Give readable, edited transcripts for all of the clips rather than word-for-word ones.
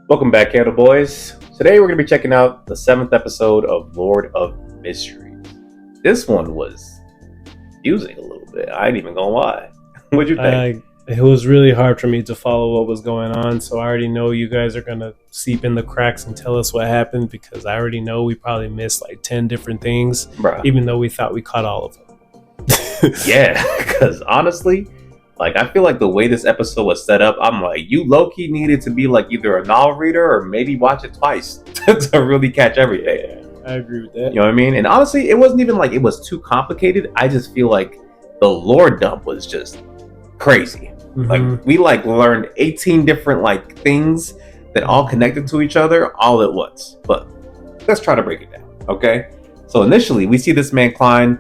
Welcome back, Candle Boys. Today we're going to be checking out the 7th episode of Lord of Mysteries. This one was confusing a little bit. I ain't even gonna lie. What'd you think? It was really hard for me to follow what was going on, so I already know you guys are going to seep in the cracks and tell us what happened, because I already know we probably missed like 10 different things, Bruh. even though we thought we caught all of them. Yeah, because honestly, like I feel like the way this episode was set up, I'm like, you low-key needed to be like either a novel reader or maybe watch it twice to really catch everything. Yeah, I agree with that. You know what I mean? And honestly, it wasn't even like it was too complicated. I just feel like the lore dump was just crazy. Mm-hmm. Like we learned 18 different like things that all connected to each other all at once. But let's try to break it down, okay? So initially we see this man Klein.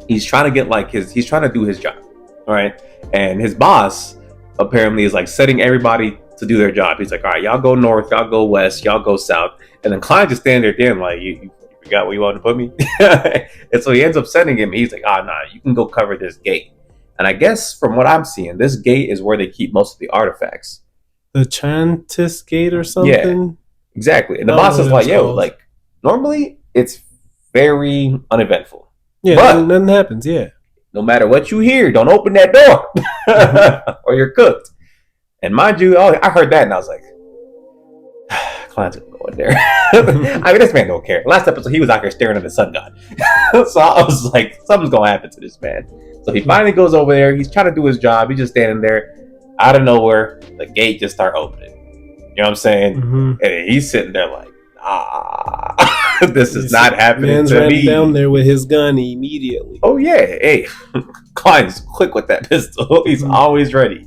He's trying to get like he's trying to do his job, all right? And his boss apparently is like setting everybody to do their job. He's like, all right, y'all go north, y'all go west, y'all go south. And then Klein just standing there damn like, you forgot where you wanted to put me? And so he ends up sending him. He's like, nah, you can go cover this gate. And I guess from what I'm seeing, this gate is where they keep most of the artifacts. The Tantis gate or something? Yeah, exactly. And the boss is like, yo, like, normally it's very uneventful. Yeah, but nothing happens, yeah. No matter what you hear, don't open that door or you're cooked. And mind you, I heard that and I was like, Klein's gonna go in there. I mean, this man don't care. Last episode, he was out here staring at the sun god. So I was like, something's gonna happen to this man. So he finally goes over there. He's trying to do his job. He's just standing there. Out of nowhere, the gate just start opening. You know what I'm saying? Mm-hmm. And he's sitting there like, this is not happening to me. Down there with his gun immediately. Oh yeah, hey, Klein's quick with that pistol. He's always ready.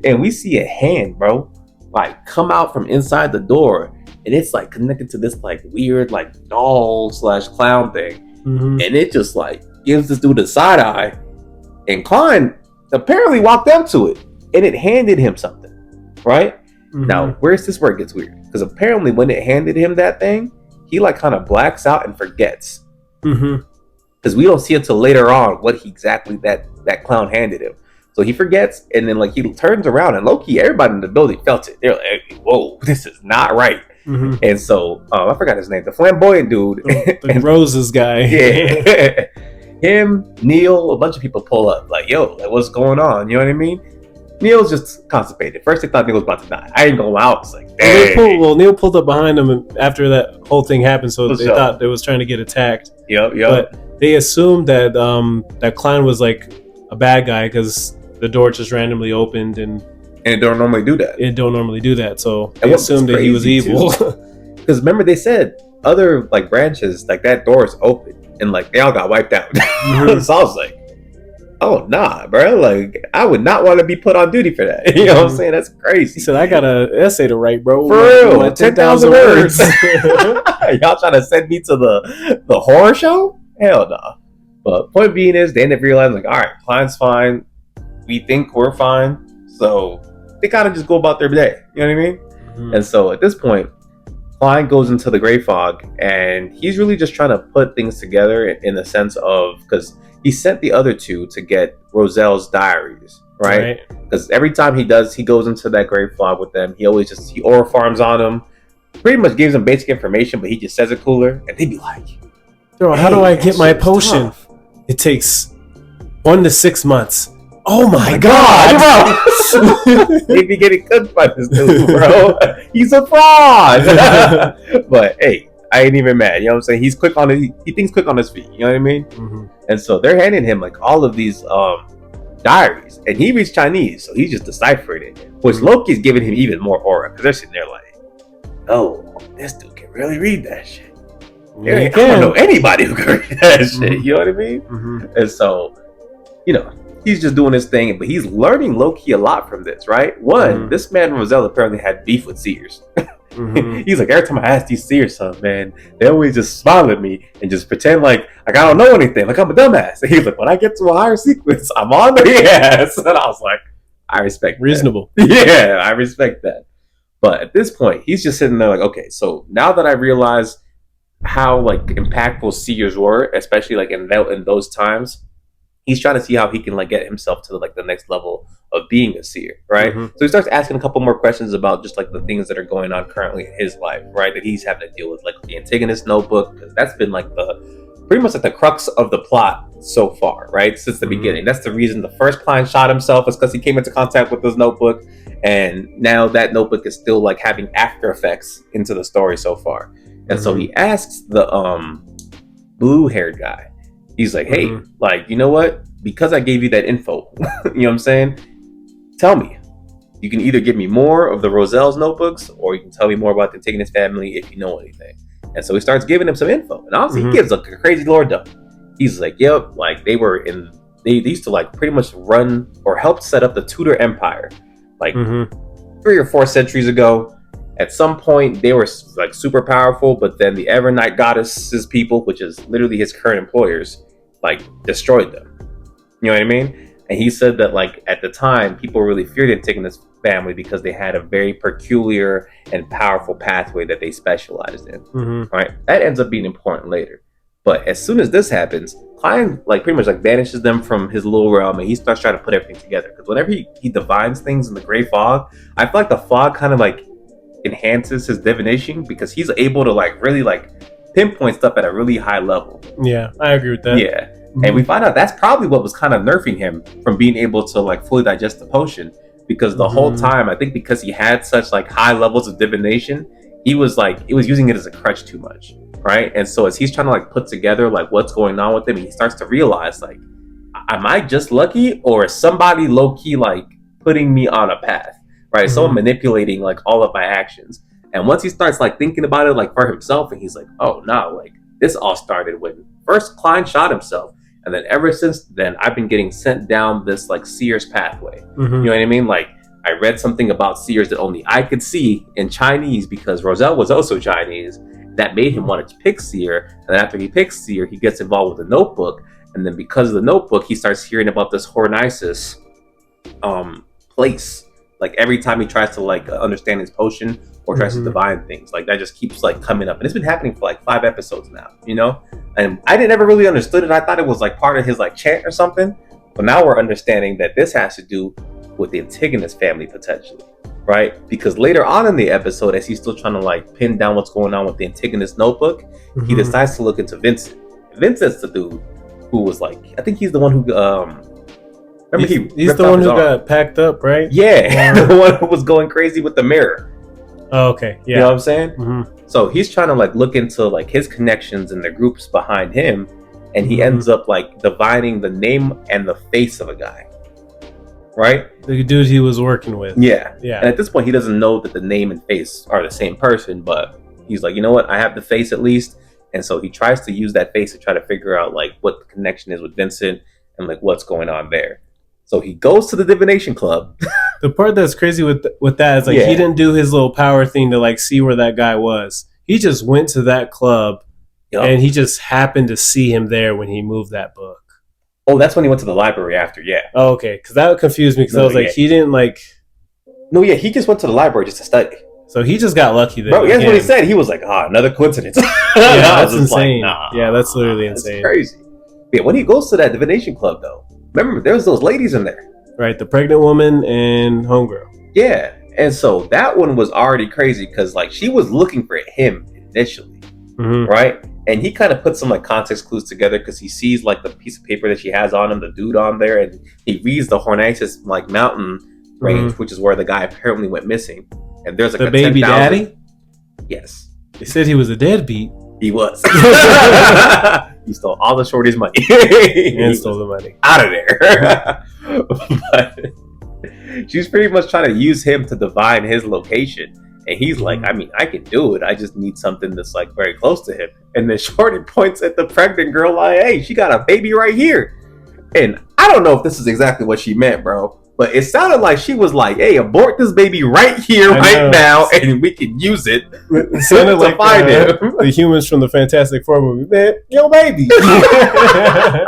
And we see a hand, bro, like come out from inside the door, and it's like connected to this like weird like doll / clown thing, and it just like gives this dude a side eye. And Klein apparently walked up to it, and it handed him something, right? Now, where's this where it gets weird? Because apparently when it handed him that thing, he like kind of blacks out and forgets. Because we don't see until later on what exactly that clown handed him. So he forgets, and then like he turns around, and low-key, everybody in the building felt it. They're like, whoa, this is not right. And so, I forgot his name, the flamboyant dude. The Roses guy. Yeah. Him, Neil, a bunch of people pull up, like, yo, like, what's going on? You know what I mean? Neil's just constipated. First, they thought Neil was about to die. I ain't gonna lie. I was like, dang. Neil pulled up behind him after that whole thing happened, so they thought they was trying to get attacked. Yep. But they assumed that that Klein was like a bad guy because the door just randomly opened, and it don't normally do that. It don't normally do that, so they assumed that he was evil. Because remember, they said other like branches, like that door is open, and like they all got wiped out. So I was like, oh nah, bro, like I would not want to be put on duty for that. You know what I'm saying? That's crazy. He said, I got an essay to write, bro. For real, like 10,000 words. Y'all trying to send me to the horror show? Hell no. Nah. But point being is, they end up realizing like, all right, Klein's fine. We think we're fine. So they kind of just go about their day. You know what I mean? And so at this point, Klein goes into the gray fog, and he's really just trying to put things together in the sense of, because he sent the other two to get Roselle's diaries, right? Because every time he goes into that gray fog with them, he aura farms on them, pretty much gives them basic information, but he just says it cooler, and they'd be like, "Bro, how do I get my potion? Tough. It takes 1 to 6 months." Oh my God, bro! He'd be getting cooked by this dude, bro. He's a fraud. But hey, I ain't even mad. You know what I'm saying? He's quick on it. He thinks quick on his feet. You know what I mean? And so they're handing him like all of these diaries, and he reads Chinese, so he's just deciphering it. Which Loki's giving him even more aura, because they're sitting there like, "Oh, this dude can really read that shit." I don't know anybody who can read that shit. You know what I mean? And so, you know, he's just doing his thing, but he's learning low-key a lot from this, right? One, this man Roselle apparently had beef with seers. He's like, every time I ask these seers something, man, they always just smile at me and just pretend like I don't know anything, like I'm a dumbass. And he's like, when I get to a higher sequence, I'm on their ass. And I was like, I respect reasonable. That. Yeah, I respect that. But at this point, he's just sitting there like, okay, so now that I realize how like impactful seers were, especially like in those times, he's trying to see how he can like get himself to like the next level of being a seer, right? So he starts asking a couple more questions about just like the things that are going on currently in his life, right? That he's having to deal with, like the Antigonus notebook, because that's been like the pretty much like the crux of the plot so far, right? Since the beginning. That's the reason the first Klein shot himself, is because he came into contact with this notebook, and now that notebook is still like having after effects into the story so far. And so he asks the blue-haired guy. He's like, hey, like, you know what? Because I gave you that info, you know what I'm saying? Tell me. You can either give me more of the Roselle's notebooks, or you can tell me more about the Antigonus family if you know anything. And so he starts giving him some info. And honestly, he gives like a crazy lore dump. He's like, yep, like they used to like pretty much run or help set up the Tudor Empire. Like 3 or 4 centuries ago. At some point, they were like super powerful, but then the Evernight Goddess's people, which is literally his current employers, like destroyed them. You know what I mean? And he said that like at the time, people really feared the Antigonus family because they had a very peculiar and powerful pathway that they specialized in. Right? That ends up being important later. But as soon as this happens, Klein like pretty much like banishes them from his little realm, and he starts trying to put everything together. Because whenever he divines things in the gray fog, I feel like the fog kind of like enhances his divination, because he's able to like really like pinpoint stuff at a really high level. Yeah, I agree with that. Yeah. And we find out that's probably what was kind of nerfing him from being able to like fully digest the potion, because the whole time, I think because he had such like high levels of divination, he was using it as a crutch too much, right? And so as he's trying to like put together like what's going on with him, he starts to realize like, am I just lucky, or is somebody low-key like putting me on a path? Right, someone manipulating like all of my actions. And once he starts like thinking about it like for himself, and he's like, oh no, like this all started when first Klein shot himself, and then ever since then I've been getting sent down this like seer's pathway. You know what I mean? Like I read something about seers that only I could see in Chinese, because Roselle was also Chinese. That made him want to pick seer, and then after he picks seer, he gets involved with the notebook, and then because of the notebook, he starts hearing about this Hornices place. Like every time he tries to like understand his potion or tries to divine things, like that just keeps like coming up, and it's been happening for like 5 episodes now, you know. And I didn't ever really understood it. I thought it was like part of his like chant or something, but now we're understanding that this has to do with the Antigonus family potentially, right? Because later on in the episode, as he's still trying to like pin down what's going on with the Antigonus notebook, he decides to look into Vincent. Vincent's the dude who was like, I think he's the one who remember he's the one who got packed up, right? Yeah, the one who was going crazy with the mirror. Oh, okay, yeah. You know what I'm saying? So he's trying to like look into like his connections and the groups behind him, and he ends up like divining the name and the face of a guy, right? The dude he was working with. Yeah. And at this point, he doesn't know that the name and face are the same person, but he's like, you know what? I have the face at least, and so he tries to use that face to try to figure out like what the connection is with Vincent and like what's going on there. So he goes to the Divination Club. The part that's crazy with that is like he didn't do his little power thing to like see where that guy was. He just went to that club, and he just happened to see him there when he moved that book. Oh, that's when he went to the library after, Oh, okay, because that confused me, because I was like, he didn't like... No, yeah, he just went to the library just to study. So he just got lucky there. Bro, that's what he said. He was like, another coincidence. That's insane. Like, nah, yeah, that's literally insane. Crazy. Yeah, when he goes to that Divination Club, though, remember, there's those ladies in there. Right, the pregnant woman and homegirl. Yeah, and so that one was already crazy, because like she was looking for him initially, right? And he kind of put some like context clues together, because he sees like the piece of paper that she has on him, the dude on there, and he reads the Hornices like mountain range, which is where the guy apparently went missing. And there's like the baby 10,000... daddy. Yes, they said he was a deadbeat. He was. He stole all the shorty's money. And stole the money. Out of there. But she's pretty much trying to use him to divine his location. And he's like, I mean, I can do it. I just need something that's like very close to him. And then Shorty points at the pregnant girl like, hey, she got a baby right here. And I don't know if this is exactly what she meant, bro. But it sounded like she was like, hey, abort this baby right here, right now, and we can use it. It sounded like the humans from the Fantastic Four movie. Man, yo, baby. I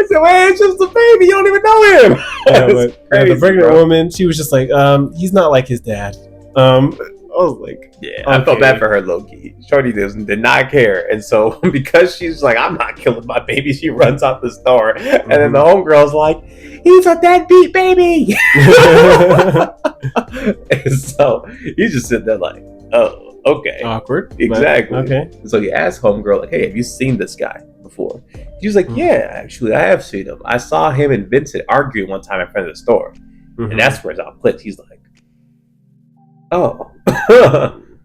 said, well, it's just a baby. You don't even know him. Yeah, but the pregnant woman, she was just like, he's not like his dad. was like, yeah, okay. I felt bad for her, low-key. Shorty did not care. And so because she's like, I'm not killing my baby, she runs out the store. And then the homegirl's like, he's a deadbeat baby. And so he's just sitting there like, oh, okay. Awkward. Exactly. Okay. So he asked homegirl, like, hey, have you seen this guy before? She was like, yeah, actually, I have seen him. I saw him and Vincent arguing one time in front of the store. And that's where it's all clicked. He's like, oh,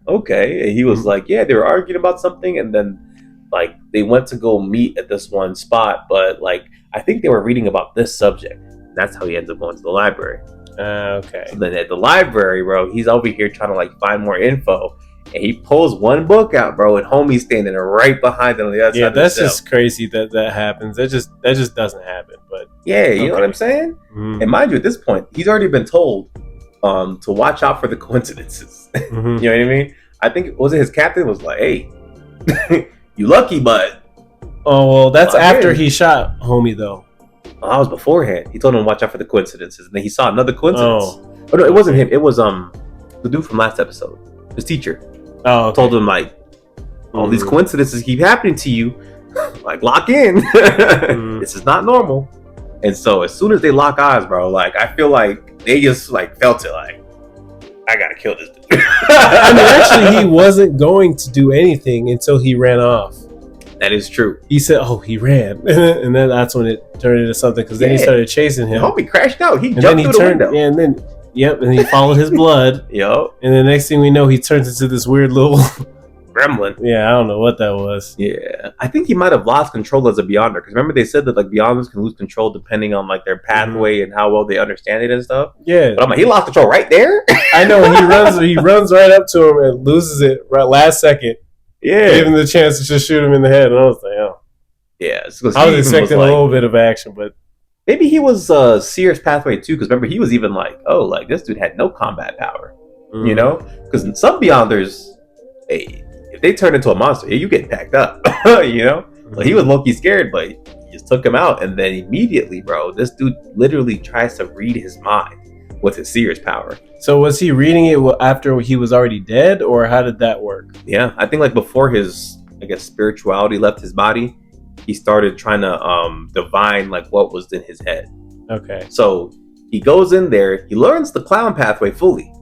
okay. And he was like, yeah, they were arguing about something. And then, like, they went to go meet at this one spot. But, like, I think they were reading about this subject. And that's how he ends up going to the library. Okay. So then at the library, bro, he's over here trying to, like, find more info. And he pulls one book out, bro, and homie's standing right behind him on the other side. Yeah, that's just crazy that happens. That just doesn't happen. But yeah, you know what I'm saying? And mind you, at this point, he's already been told to watch out for the coincidences. You know what I mean? I think his captain was like, "Hey, you lucky, bud." Oh well, that's after he shot homie though. Oh, that was beforehand. He told him to watch out for the coincidences, and then he saw another coincidence. Oh no, it wasn't him. It was the dude from last episode, his teacher. Oh, okay. Told him like, all these coincidences keep happening to you. Like, lock in. This is not normal. And so as soon as they lock eyes, bro, like, I feel like they just like felt it, like, I gotta kill this dude. I mean, actually, he wasn't going to do anything until he ran off. That is true. He said, "Oh, he ran," and then that's when it turned into something. Because then he started chasing him. Homie crashed out. He jumped through the window. Yeah, and then and he followed his blood. Yep. And the next thing we know, he turns into this weird little gremlin. Yeah, I don't know what that was. Yeah, I think he might have lost control as a Beyonder. Because remember, they said that like Beyonders can lose control depending on like their pathway and how well they understand it and stuff. Yeah, but I'm like, he lost control right there. I know. He runs right up to him and loses it right last second. Yeah, gave him the chance to just shoot him in the head, and I was like, oh, yeah. I was expecting a little bit of action, but maybe he was Seer's pathway too. Because remember, he was even like, oh, like this dude had no combat power, you know? Because some Beyonders, hey, if they turn into a monster, you get packed up, you know? So he was low-key scared, but he just took him out, and then immediately, bro, this dude literally tries to read his mind with his Seer's power. So was he reading it after he was already dead, or how did that work? Yeah, I think like before his, I guess, spirituality left his body, he started trying to divine like what was in his head. Okay. So he goes in there, he learns the clown pathway fully,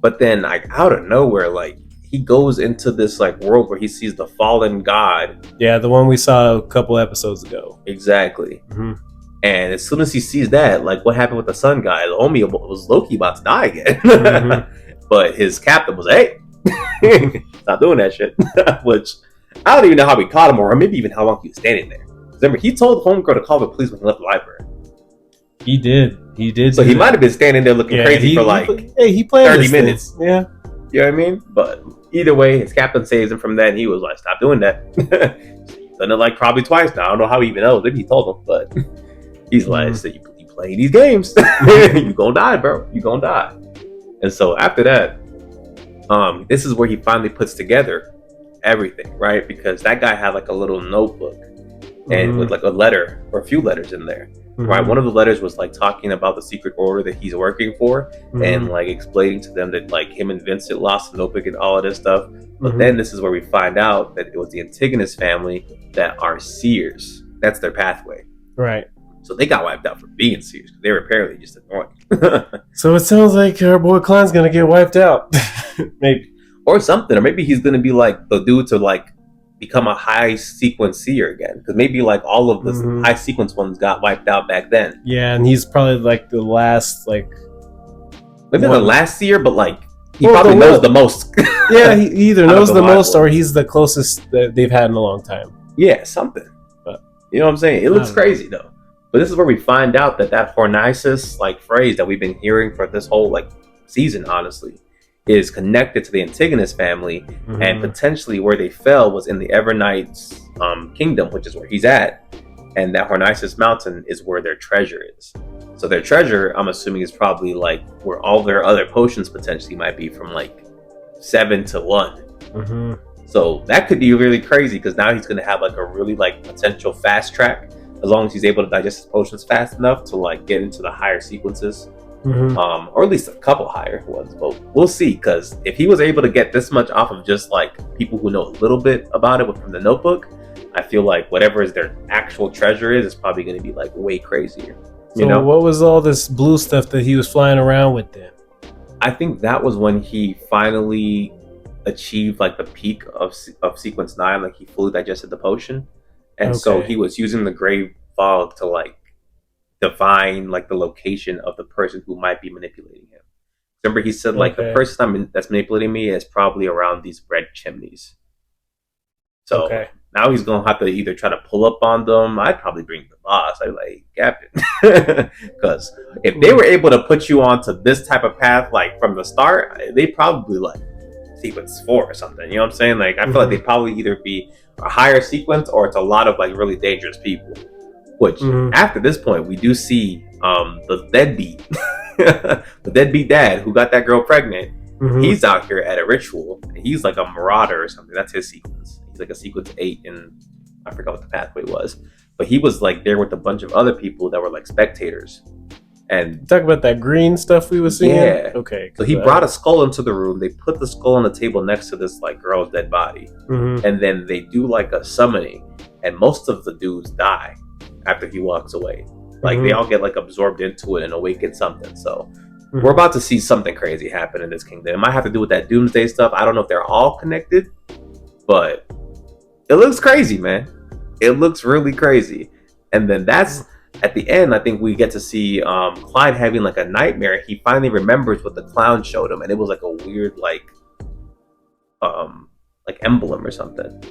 but then like out of nowhere, like he goes into this like world where he sees the fallen god. Yeah, the one we saw a couple episodes ago. Exactly. And as soon as he sees that, like what happened with the sun guy, the homie was low-key about to die again. But his captain was, hey, not doing that shit. Which I don't even know how we caught him, or maybe even how long he was standing there. Remember, he told homegirl to call the police when he left the library. He did. So he might have been standing there looking crazy for like he played 30 minutes. Yeah. You know what I mean? But either way, his captain saves him from that, and he was like, stop doing that. He's done it like probably twice now. I don't know how he even knows. Maybe he told him, but he's like, so you play these games, you gonna die, bro. You gonna die. And so after that, this is where he finally puts together everything, right? Because that guy had like a little notebook and with like a letter or a few letters in there, right? One of the letters was like talking about the secret order that he's working for and like explaining to them that like him and Vincent lost the notebook and all of this stuff. But then this is where we find out that it was the Antigonus family that are seers. That's their pathway. Right. So they got wiped out for being seers. They were apparently just annoying. So it sounds like our boy Kleins gonna get wiped out. Maybe. Or something. Or maybe he's gonna be like the dude to like become a high sequence seer again. Because maybe like all of the high sequence ones got wiped out back then. Yeah, and he's probably like the last like maybe the last seer, but like he probably knows the most. Yeah, he either knows the most or he's the closest that they've had in a long time. Yeah, something. But you know what I'm saying? It looks crazy though. But this is where we find out that Hornisus like phrase that we've been hearing for this whole like season, honestly, is connected to the Antigonus family, and potentially where they fell was in the Everknight's kingdom, which is where he's at, and that Hornisus mountain is where their treasure is. So their treasure, I'm assuming, is probably like where all their other potions potentially might be, from like 7 to 1. So that could be really crazy because now he's gonna have like a really like potential fast track. As long as he's able to digest his potions fast enough to like get into the higher sequences or at least a couple higher ones. But we'll see, because if he was able to get this much off of just like people who know a little bit about it from the Notebook, I feel like whatever is their actual treasure is probably going to be like way crazier. So what was all this blue stuff that he was flying around with then? I think that was when he finally achieved like the peak of sequence 9, like he fully digested the potion, and so he was using the gray fog to like divine like the location of the person who might be manipulating him. Remember, he said like the person that's manipulating me is probably around these red chimneys. So now he's gonna have to either try to pull up on them. I'd probably bring the boss. I'd be like, Captain, because if they were able to put you onto this type of path like from the start, they probably like sequence 4 or something. You know what I'm saying? Like I feel like they probably either be a higher sequence or it's a lot of like really dangerous people. Which after this point we do see the deadbeat, the deadbeat dad who got that girl pregnant. He's out here at a ritual. He's like a marauder or something. That's his sequence. He's like a sequence 8, and I forgot what the pathway was. But he was like there with a bunch of other people that were like spectators. And talk about that green stuff we were seeing. Yeah. Okay. So he brought a skull into the room. They put the skull on the table next to this like girl's dead body, and then they do like a summoning, and most of the dudes die after he walks away. Like they all get like absorbed into it and awaken something. So we're about to see something crazy happen in this kingdom. It might have to do with that doomsday stuff. I don't know if they're all connected, but it looks crazy, man. It looks really crazy. And then that's at the end. I think we get to see Klein having like a nightmare. He finally remembers what the clown showed him, and it was like a weird like emblem or something.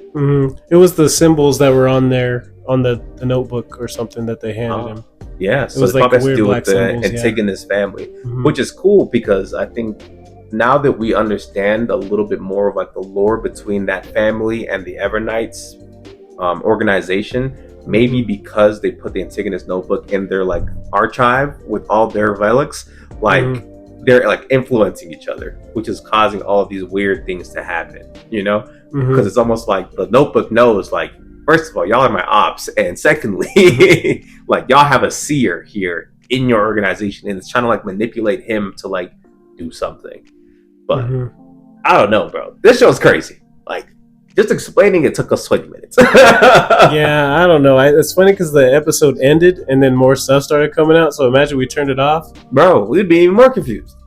It was the symbols that were on there on the notebook or something that they handed him. Yeah, so it probably has to do with the Antigonus family, which is cool because I think now that we understand a little bit more of like the lore between that family and the Evernights organization, maybe because they put the Antigonus notebook in their like archive with all their relics, like they're like influencing each other, which is causing all of these weird things to happen, you know? Because it's almost like the notebook knows, like, first of all, y'all are my ops, and secondly, like y'all have a seer here in your organization, and it's trying to like manipulate him to like do something. But I don't know, bro. This show's crazy. Like, just explaining it took us 20 minutes. Yeah, I don't know. It's funny because the episode ended and then more stuff started coming out. So imagine we turned it off. Bro, we'd be even more confused.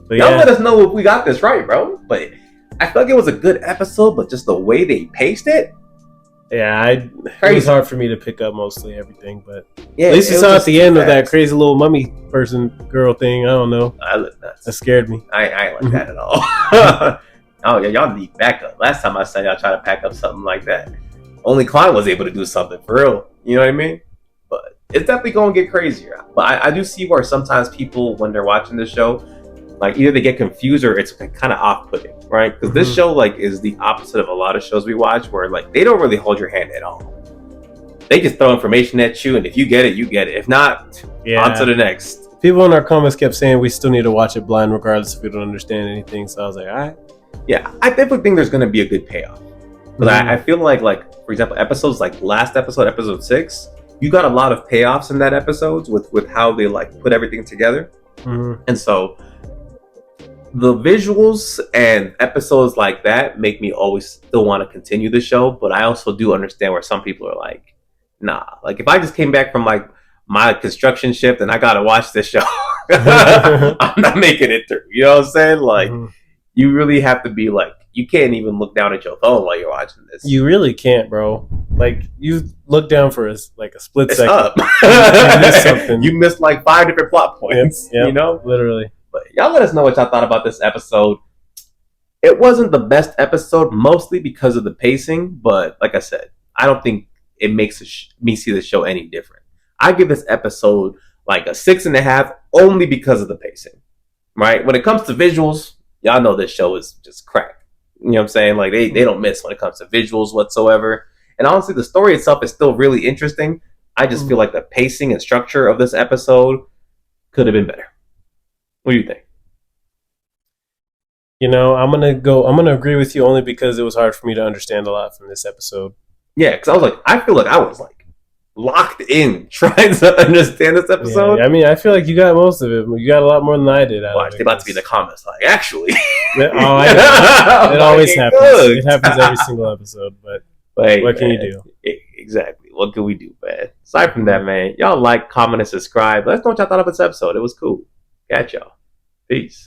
But y'all let us know if we got this right, bro. But I feel like it was a good episode, but just the way they paced it. Yeah, it was hard for me to pick up mostly everything. But yeah, at least it's at the end of that crazy little mummy girl thing. I don't know. I look nuts. That scared me. I ain't like that at all. Oh yeah, y'all need backup. Last time I saw y'all try to pack up something like that, only Klein was able to do something for real. You know what I mean? But it's definitely gonna get crazier. But I do see where sometimes people, when they're watching this show, like either they get confused or it's kind of off-putting, right? Because this show like is the opposite of a lot of shows we watch, where like they don't really hold your hand at all. They just throw information at you, and if you get it, you get it. If not, on to the next. People in our comments kept saying we still need to watch it blind, regardless if we don't understand anything. So I was like, all right. Yeah, I definitely think there's going to be a good payoff. But I feel like, for example, episodes like last episode, episode 6, you got a lot of payoffs in that episodes with how they like put everything together. And so the visuals and episodes like that make me always still want to continue the show. But I also do understand where some people are like, nah, like if I just came back from like my construction shift and I got to watch this show, I'm not making it through. You know what I'm saying? Like, you really have to be like, you can't even look down at your phone while you're watching this. You really can't, bro. Like, you look down for a split second. Up. You missed like 5 different plot points. Yep, you know? Literally. But y'all let us know what y'all thought about this episode. It wasn't the best episode, mostly because of the pacing. But like I said, I don't think it makes me see the show any different. I give this episode like a 6.5 only because of the pacing. Right? When it comes to visuals, y'all know this show is just crack. You know what I'm saying? Like, they don't miss when it comes to visuals whatsoever. And honestly, the story itself is still really interesting. I just feel like the pacing and structure of this episode could have been better. What do you think? You know, I'm gonna agree with you only because it was hard for me to understand a lot from this episode. Yeah, because I feel like I was like locked in trying to understand this episode. Yeah, I mean, I feel like you got most of it. You got a lot more than I did. Watch, they're about to be in the comments like, actually. I know. It always happens. It happens every single episode, but what can you do? Exactly. What can we do, man? Aside from that, man, y'all like, comment, and subscribe. Let us know what y'all thought of this episode. It was cool. Catch y'all. Peace.